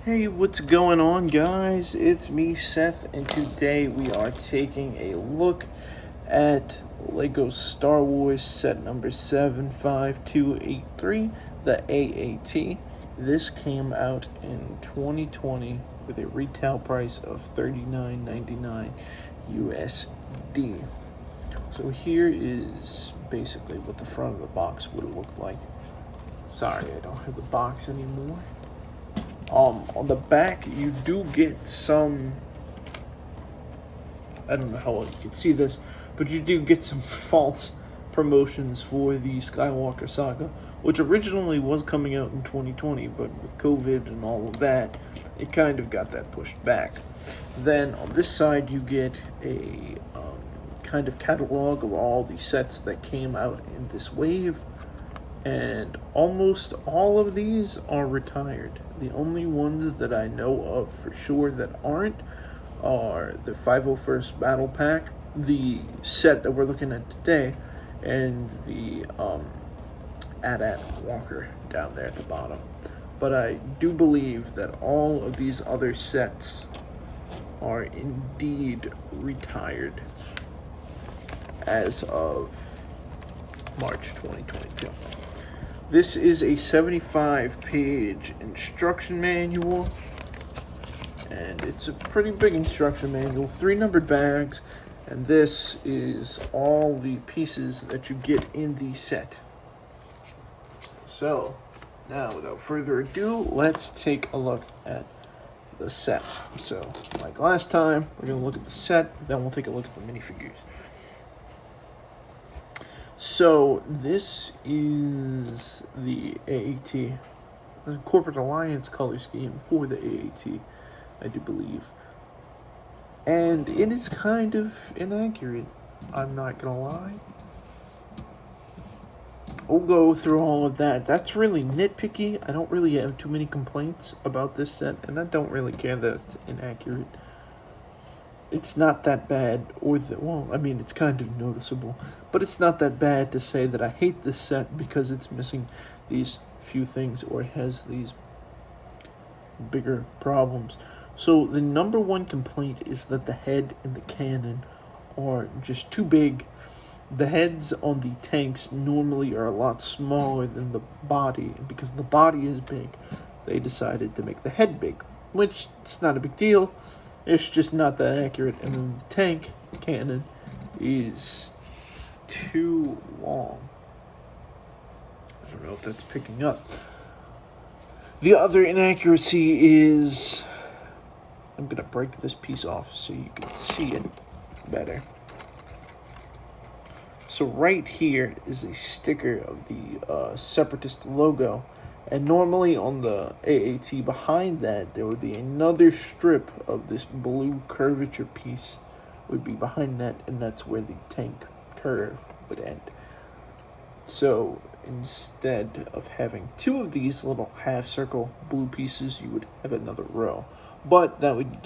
Hey, what's going on, guys? It's me, Seth, and today we are taking a look at Lego Star Wars set number 75283, the AAT. This came out in 2020 with a retail price of $39.99 USD. So here is basically what the front of the box would look like. Sorry, I don't have the box anymore. On the back, you do get some, I don't know how well you can see this, but you do get some false promotions for the Skywalker Saga, which originally was coming out in 2020, but with COVID and all of that, it kind of got that pushed back. Then on this side, you get a kind of catalog of all the sets that came out in this wave, and almost all of these are retired. The only ones that I know of for sure that aren't are the 501st Battle Pack, the set that we're looking at today, and the AT-AT Walker down there at the bottom. But I do believe that all of these other sets are indeed retired as of March 2022. This is a 75-page instruction manual, and it's a pretty big instruction manual, 3 numbered bags, and this is all the pieces that you get in the set. So, now without further ado, let's take a look at the set. So, like last time, we're going to look at the set, then we'll take a look at the minifigures. So this is the AAT, the Corporate Alliance color scheme for the AAT, I do believe. And it is kind of inaccurate, I'm not gonna lie. We'll go through all of that. That's really nitpicky. I don't really have too many complaints about this set, and I don't really care that it's inaccurate. It's not that bad, it's kind of noticeable, but it's not that bad to say that I hate this set because it's missing these few things or it has these bigger problems. So the number one complaint is that the head and the cannon are just too big. The heads on the tanks normally are a lot smaller than the body, and because the body is big, they decided to make the head big, which it's not a big deal. It's just not that accurate, and then the tank cannon is too long. I don't know if that's picking up. The other inaccuracy is, I'm going to break this piece off so you can see it better. So right here is a sticker of the Separatist logo. And normally on the AAT behind that, there would be another strip of this blue curvature piece would be behind that, and that's where the tank curve would end. So instead of having 2 of these little half circle blue pieces, you would have another row. But that would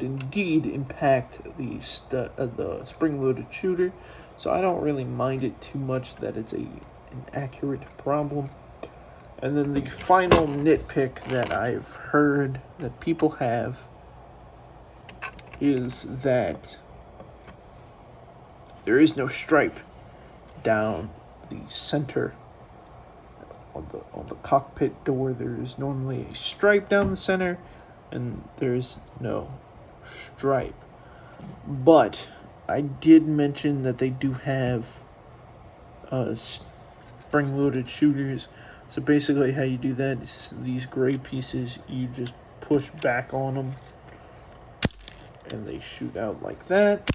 indeed impact the spring-loaded shooter. So I don't really mind it too much that it's an accurate problem. And then the final nitpick that I've heard that people have is that there is no stripe down the center on the cockpit door. There is normally a stripe down the center, and there's no stripe. But I did mention that they do have spring-loaded shooters. So basically how you do that is these gray pieces, you just push back on them and they shoot out like that.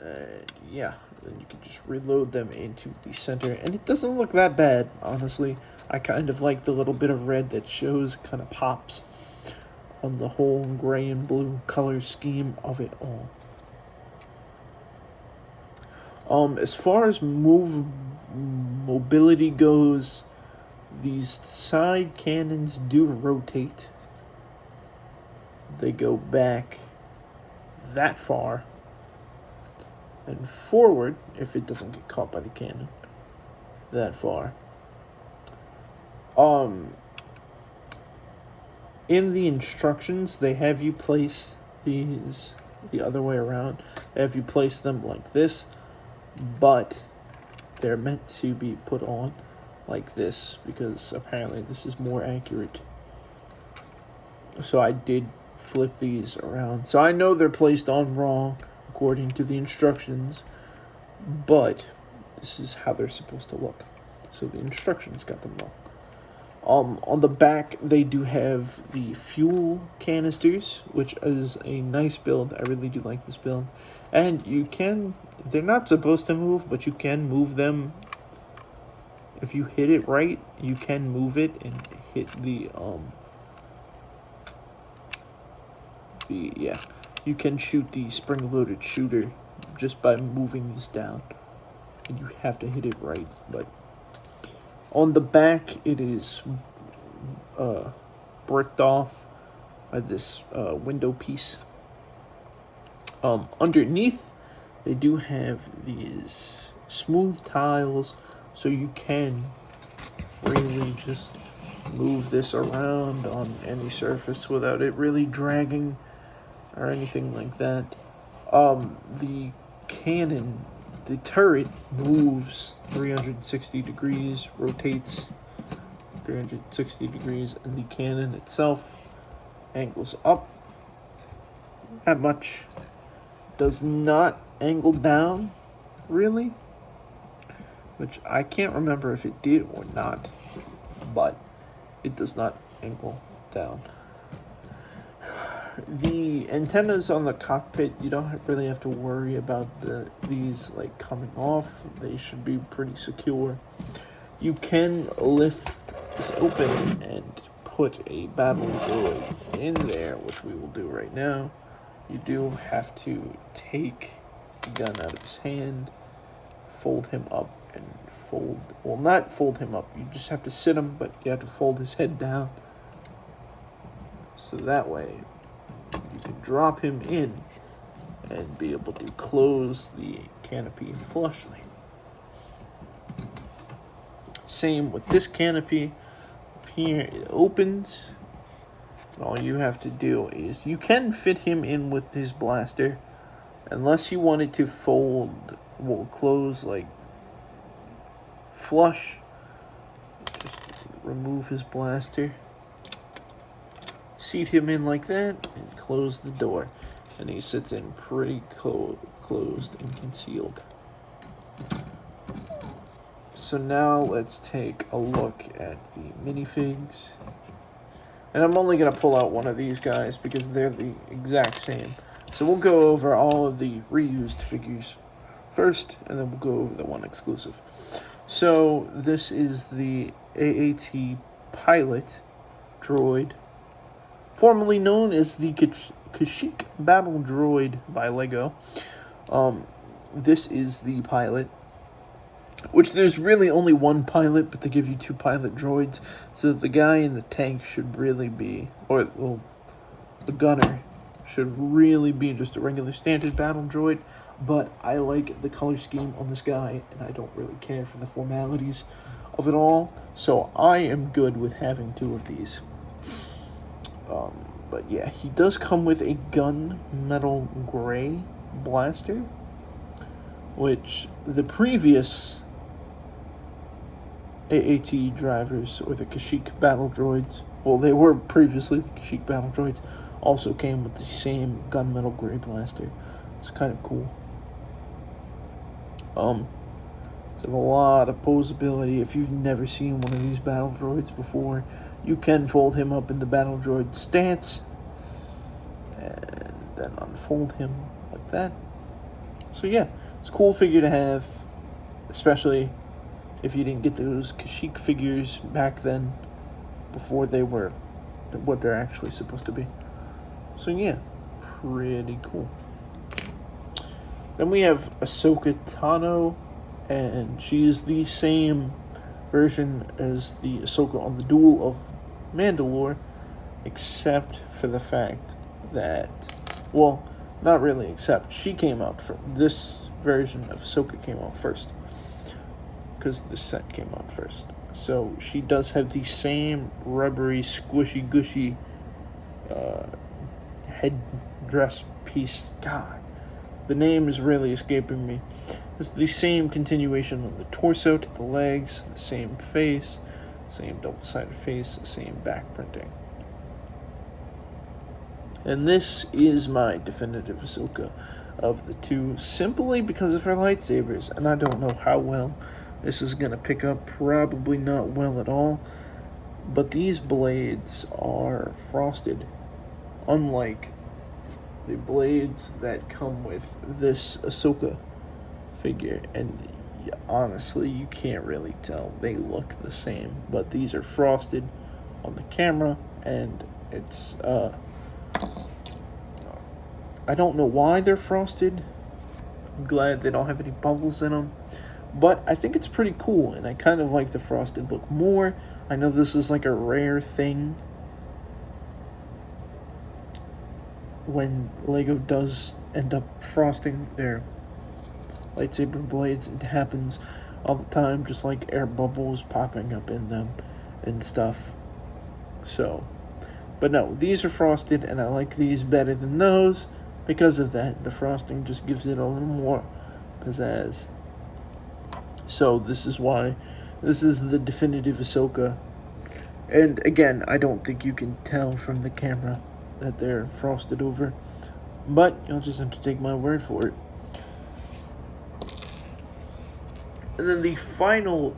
And yeah, then you can just reload them into the center, and it doesn't look that bad, honestly. I kind of like the little bit of red that shows, kind of pops on the whole gray and blue color scheme of it all. As far as mobility goes, these side cannons do rotate. They go back that far and forward if it doesn't get caught by the cannon that far. in the instructions, they have you place these the other way around. They have you place them like this, but they're meant to be put on like this because apparently this is more accurate. So I did flip these around. So I know they're placed on wrong according to the instructions, but this is how they're supposed to look. So the instructions got them wrong. On the back, they do have the fuel canisters, which is a nice build. I really do like this build. And they're not supposed to move, but you can move them. If you hit it right, you can move it and hit you can shoot the spring-loaded shooter just by moving this down. And you have to hit it right, but on the back, it is bricked off by this window piece. Underneath, they do have these smooth tiles, so you can freely just move this around on any surface without it really dragging or anything like that. The cannon, the turret moves 360 degrees, rotates 360 degrees, and the cannon itself angles up that much. Does not angle down, really, which I can't remember if it did or not, but it does not angle down. The antennas on the cockpit, you don't really have to worry about these like coming off. They should be pretty secure. You can lift this open and put a battle droid in there, which we will do right now. You do have to take the gun out of his hand, fold him up, and not fold him up. You just have to sit him, but you have to fold his head down. So that way, you can drop him in and be able to close the canopy flushly. Same with this canopy. Up here it opens. And all you have to do is, you can fit him in with his blaster, unless you want it to close like flush. Just remove his blaster, seat him in like that, and close the door. And he sits in pretty closed and concealed. So now let's take a look at the minifigs. And I'm only going to pull out one of these guys because they're the exact same. So we'll go over all of the reused figures first, and then we'll go over the one exclusive. So this is the AAT pilot droid, formerly known as the Kashyyyk Battle Droid by LEGO. This is the pilot, which there's really only one pilot, but they give you two pilot droids. So the guy in the tank should really be, the gunner should really be just a regular standard battle droid. But I like the color scheme on this guy, and I don't really care for the formalities of it all. So I am good with having two of these. But yeah, he does come with a gunmetal gray blaster, which the previous AAT drivers, or the Kashyyyk battle droids, well, they were previously the Kashyyyk battle droids, also came with the same gunmetal gray blaster. It's kind of cool. There's a lot of posability. If you've never seen one of these battle droids before, you can fold him up in the battle droid stance and then unfold him like that. So yeah, it's a cool figure to have, especially if you didn't get those Kashyyyk figures back then, before they were what they're actually supposed to be. So yeah, pretty cool. Then we have Ahsoka Tano, and she is the same version as the Ahsoka on the Duel of Mandalore, except for the fact that, well, not really except, she came out for this version of Ahsoka came out first, because the set came out first. So she does have the same rubbery, squishy, gushy headdress piece. God, the name is really escaping me. It's the same continuation of the torso to the legs, the same face, same double-sided face, the same back printing. And this is my definitive Ahsoka of the two, simply because of her lightsabers. And I don't know how well this is going to pick up. Probably not well at all. But these blades are frosted, unlike the blades that come with this Ahsoka figure. And honestly, you can't really tell. They look the same. But these are frosted on the camera, and it's I don't know why they're frosted. I'm glad they don't have any bubbles in them. But I think it's pretty cool, and I kind of like the frosted look more. I know this is like a rare thing when LEGO does end up frosting their lightsaber blades. It happens all the time, just like air bubbles popping up in them and stuff. So, but no, these are frosted, and I like these better than those. Because of that, the frosting just gives it a little more pizzazz. So this is why this is the definitive Ahsoka. And again, I don't think you can tell from the camera that they're frosted over, but you'll just have to take my word for it. And then the final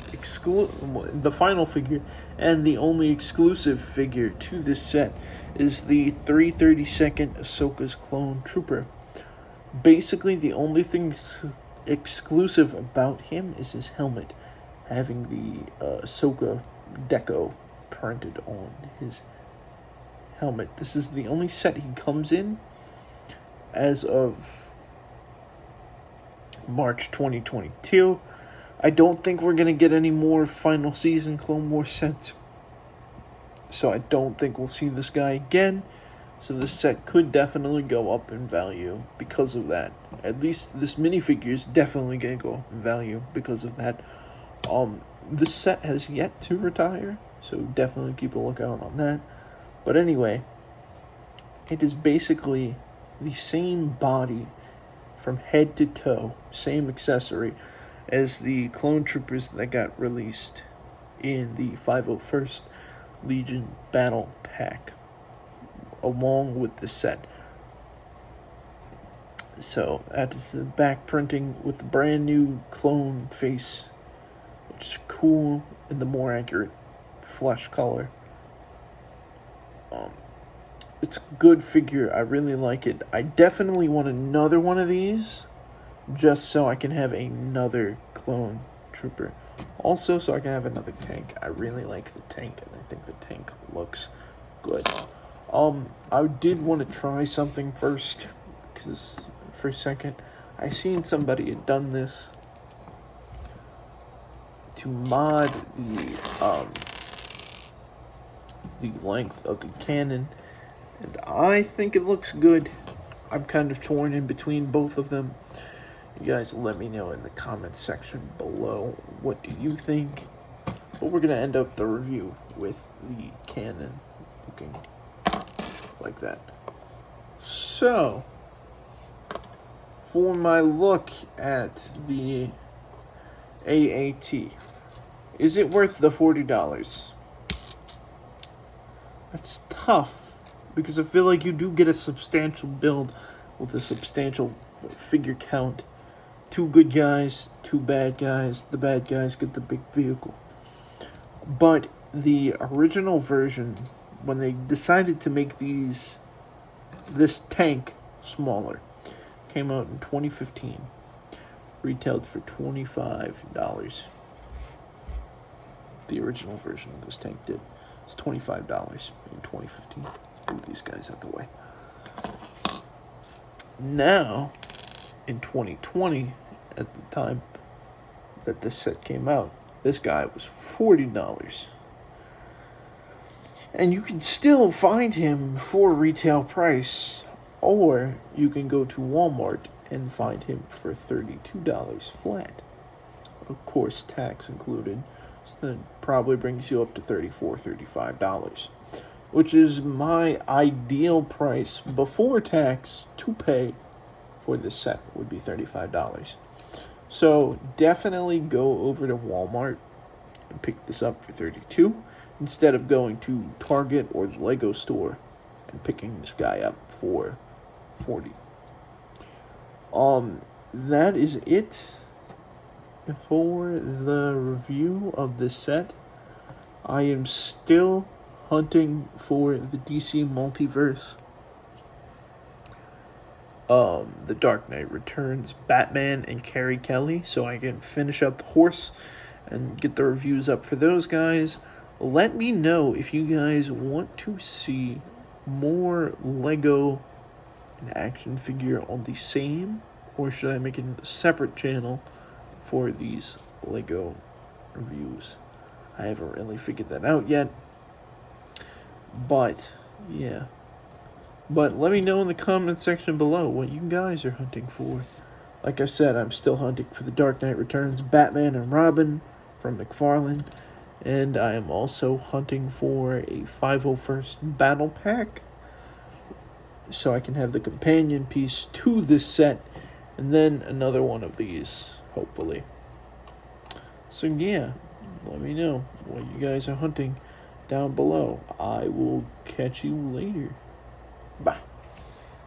figure and the only exclusive figure to this set is the 332nd Ahsoka's Clone Trooper. Basically, the only thing exclusive about him is his helmet, having the Ahsoka deco printed on his helmet. This is the only set he comes in as of March 2022. I don't think we're going to get any more final season Clone Wars sets, so I don't think we'll see this guy again. So this set could definitely go up in value because of that. At least this minifigure is definitely going to go up in value because of that. This set has yet to retire, so definitely keep a lookout on that. But anyway, it is basically the same body from head to toe, same accessory as the clone troopers that got released in the 501st Legion Battle Pack, along with the set. So that is the back printing with the brand new clone face, which is cool in the more accurate flesh color. It's a good figure. I really like it. I definitely want another one of these, just so I can have another clone trooper. Also, so I can have another tank. I really like the tank, and I think the tank looks good. I did want to try something first, because for a second, I seen somebody had done this to mod the length of the cannon, and I think it looks good. I'm kind of torn in between both of them. You guys let me know in the comments section below, what do you think? But we're gonna end up the review with the cannon looking like that. So, for my look at the AAT, is it worth the $40? That's tough, because I feel like you do get a substantial build with a substantial figure count. 2 good guys, 2 bad guys. The bad guys get the big vehicle. But the original version, when they decided to make this tank smaller, came out in 2015. Retailed for $25. The original version of this tank did. It's $25 in 2015. Move these guys out the way. Now, in 2020, at the time that this set came out, this guy was $40. And you can still find him for retail price, or you can go to Walmart and find him for $32 flat. Of course, tax included, so that probably brings you up to $34, $35. which is my ideal price before tax to pay for this set, would be $35. So definitely go over to Walmart and pick this up for $32 instead of going to Target or the Lego store and picking this guy up for $40. That is it for the review of this set. I am still hunting for the DC Multiverse, the Dark Knight Returns Batman and Carrie Kelly, so I can finish up the horse and get the reviews up for those guys. Let me know if you guys want to see more Lego and action figure on the same, or should I make it a separate channel for these Lego reviews. I haven't really figured that out yet, but yeah. But let me know in the comment section below what you guys are hunting for. Like I said, I'm still hunting for the Dark Knight Returns Batman and Robin from McFarlane, and I am also hunting for a 501st Battle Pack so I can have the companion piece to this set, and then another one of these, hopefully. So yeah, let me know what you guys are hunting down below. I will catch you later.